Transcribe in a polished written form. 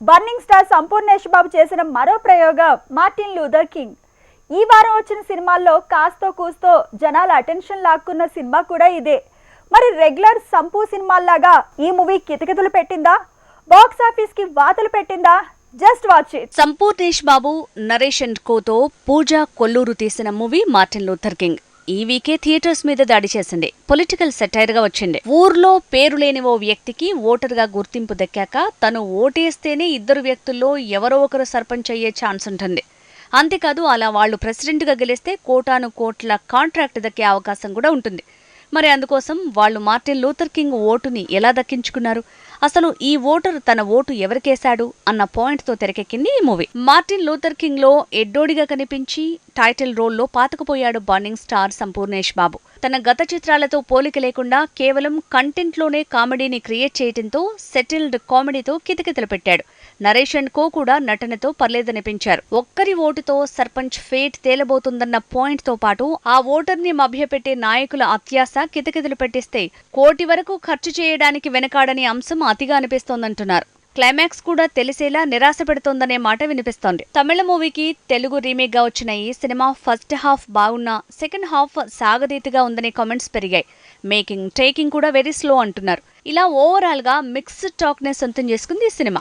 Burning star Sampoornesh Babu చేసిన మరో ప్రయోగం మార్టిన్ లూథర్ కింగ్. ఈ వారం వచ్చిన సినిమాల్లో కాస్తో కూస్తో జనాల అటెన్షన్ లాక్కున్న సినిమా కూడా ఇదే. మరి రెగ్యులర్ సంపూ సినిమాల్లాగా ఈ మూవీ కితకితలు పెట్టిందా, బాక్స్ ఆఫీస్ కి వాతలు పెట్టిందా? Just watch it. Sampoornesh Babu, Naresh and కోతో పూజా కొల్లూరు తీసిన మూవీ మార్టిన్ లూథర్ కింగ్ ఈ వీకే థియేటర్స్ మీద దాడి చేసింది. పొలిటికల్ సెటైర్ గా వచ్చింది. ఊర్లో పేరు లేని ఓ వ్యక్తికి ఓటర్ గా గుర్తింపు దక్కాక తను ఓటేస్తేనే ఇద్దరు వ్యక్తుల్లో ఎవరో ఒకరు సర్పంచ్ అయ్యే ఛాన్స్ ఉంటుంది. అంతేకాదు, అలా వాళ్లు ప్రెసిడెంట్ గా గెలిస్తే కోటాను కోట్ల కాంట్రాక్ట్ దక్కే అవకాశం కూడా ఉంటుంది. మరి అందుకోసం వాళ్లు మార్టిన్ లూథర్ కింగ్ ఓటుని ఎలా దక్కించుకున్నారు, అసలు ఈ ఓటర్ తన ఓటు ఎవరికేశాడు అన్న పాయింట్ తో తెరకెక్కింది ఈ మూవీ. మార్టిన్ లూథర్ కింగ్ లో ఎడ్డోడిగా కనిపించి టైటిల్ రోల్లో పాతుకుపోయాడు బర్నింగ్ స్టార్ సంపూర్ణేష్ బాబు. తన గత చిత్రాలతో పోలిక లేకుండా కేవలం కంటెంట్ లోనే కామెడీని క్రియేట్ చేయడంతో సెటిల్డ్ కామెడీతో కితకితలు పెట్టాడు. నరేష్ అండ్ కో కూడా నటనతో పర్లేదనిపించారు. ఒక్కరి ఓటుతో సర్పంచ్ ఫేట్ తేలబోతుందన్న పాయింట్ తో పాటు ఆ ఓటర్ని మభ్యపెట్టే నాయకుల అత్యాశ కితకితలు పెట్టిస్తే కోటి వరకు ఖర్చు చేయడానికి వెనకాడని అంశం అతిగా అనిపిస్తోందంటున్నారు. క్లైమాక్స్ కూడా తెలిసేలా నిరాశ పెడుతోందనే మాట వినిపిస్తోంది. తమిళ మూవీకి తెలుగు రీమేక్ గా వచ్చిన ఈ సినిమా ఫస్ట్ హాఫ్ బాగున్నా సెకండ్ హాఫ్ సాగదీతిగా ఉందనే కామెంట్స్ పెరిగాయి. మేకింగ్ టేకింగ్ కూడా వెరీ స్లో అంటున్నారు. ఇలా ఓవరాల్ గా మిక్స్డ్ టాక్ నే సొంతం చేసుకుంది ఈ సినిమా.